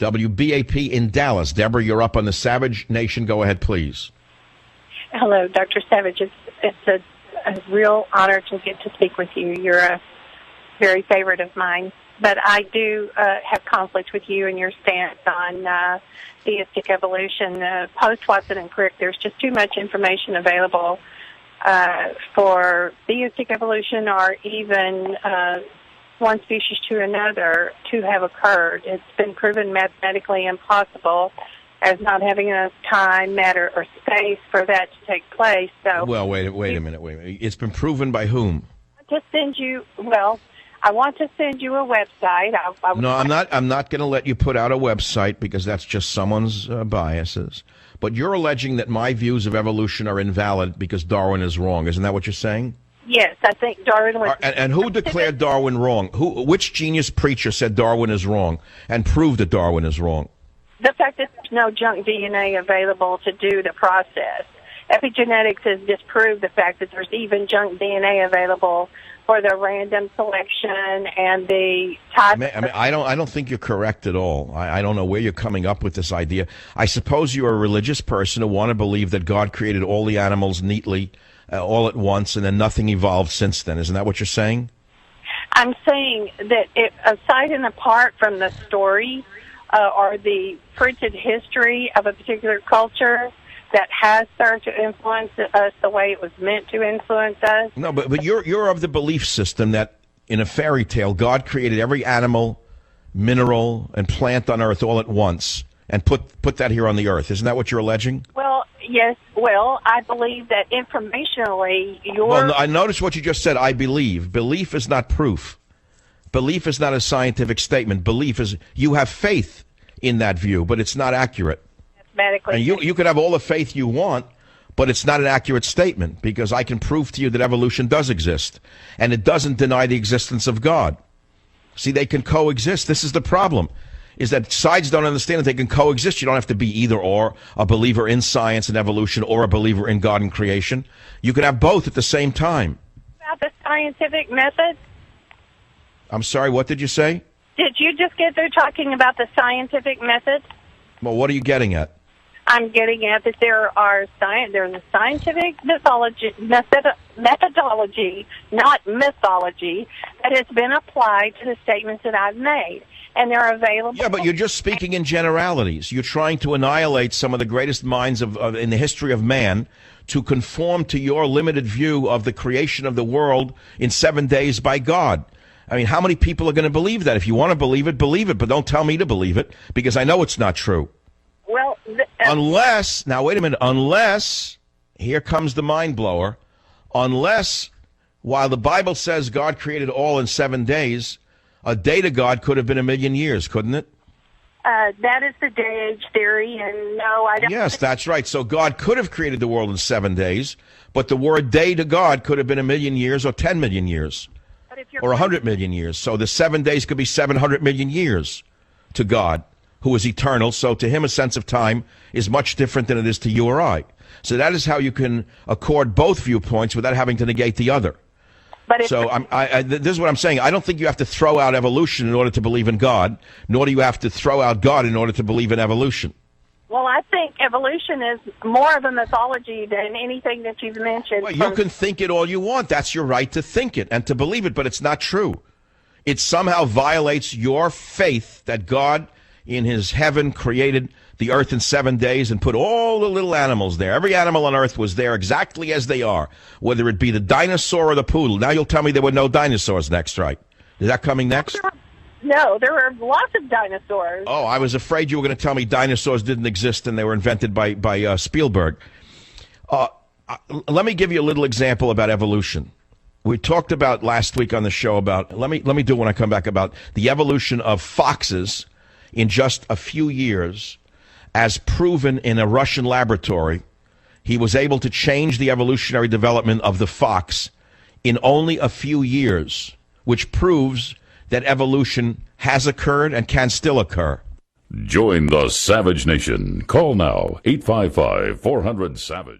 WBAP in Dallas. Deborah, you're up on the Savage Nation. Go ahead, please. Hello, Dr. Savage. It's a real honor to get to speak with you. You're a very favorite of mine. But I do have conflict with you and your stance on theistic evolution. Post-Watson and Crick, there's just too much information available for theistic evolution or even one species to another to have occurred. It's been proven mathematically impossible as not having enough time, matter, or space for that to take place. So, well, wait a minute. It's been proven by whom? I want to send you a website. No, I'm not going to let you put out a website because that's just someone's biases. But you're alleging that my views of evolution are invalid because Darwin is wrong. Isn't that what you're saying? Yes, I think Darwin was... And who declared Darwin wrong? Which genius preacher said Darwin is wrong and proved that Darwin is wrong? The fact that there's no junk DNA available to do the process. Epigenetics has disproved the fact that there's even junk DNA available for the random selection and the type. I don't think you're correct at all. I don't know where you're coming up with this idea. I suppose you're a religious person who want to believe that God created all the animals neatly, all at once, and then nothing evolved since then. Isn't that what you're saying? I'm saying that aside and apart from the story or the printed history of a particular culture that has served to influence us the way it was meant to influence us. No, but you're of the belief system that in a fairy tale, God created every animal, mineral, and plant on Earth all at once and put that here on the Earth. Isn't that what you're alleging? Well, yes. Well, I believe that informationally Well, I noticed what you just said, I believe. Belief is not proof. Belief is not a scientific statement. Belief is you have faith in that view, but it's not accurate. And you could have all the faith you want, but it's not an accurate statement because I can prove to you that evolution does exist, and it doesn't deny the existence of God. See, they can coexist. This is the problem, is that sides don't understand that they can coexist. You don't have to be either or, a believer in science and evolution or a believer in God and creation. You can have both at the same time. About the scientific method? I'm sorry, what did you say? Did you just get through talking about the scientific method? Well, what are you getting at? I'm getting at that there's a scientific methodology, not mythology, that has been applied to the statements that I've made, and they're available. Yeah, but you're just speaking in generalities. You're trying to annihilate some of the greatest minds in the history of man to conform to your limited view of the creation of the world in 7 days by God. I mean, how many people are going to believe that? If you want to believe it, but don't tell me to believe it because I know it's not true. Well, unless, now wait a minute, unless, here comes the mind blower, unless, while the Bible says God created all in 7 days, a day to God could have been 1,000,000 years, couldn't it? That is the day age theory, and no, I don't. Yes, that's right. So God could have created the world in 7 days, but the word day to God could have been 1,000,000 years or 10 million years or 100 million years. So the 7 days could be 700 million years to God, who is eternal. So to him, a sense of time is much different than it is to you or I. So that is how you can accord both viewpoints without having to negate the other. But so this is what I'm saying. I don't think you have to throw out evolution in order to believe in God, nor do you have to throw out God in order to believe in evolution. Well, I think evolution is more of a mythology than anything that you've mentioned. Well, you can think it all you want. That's your right to think it and to believe it, but it's not true. It somehow violates your faith that God in his heaven created the earth in 7 days and put all the little animals there. Every animal on earth was there exactly as they are, whether it be the dinosaur or the poodle. Now you'll tell me there were no dinosaurs next, right? Is that coming next? No, there were lots of dinosaurs. Oh, I was afraid you were going to tell me dinosaurs didn't exist and they were invented by Spielberg. Let me give you a little example about evolution. We talked about last week on the show about, let me do it when I come back, about the evolution of foxes in just a few years, as proven in a Russian laboratory. He was able to change the evolutionary development of the fox in only a few years, which proves that evolution has occurred and can still occur. Join the Savage Nation. Call now, 855-400-SAVAGE.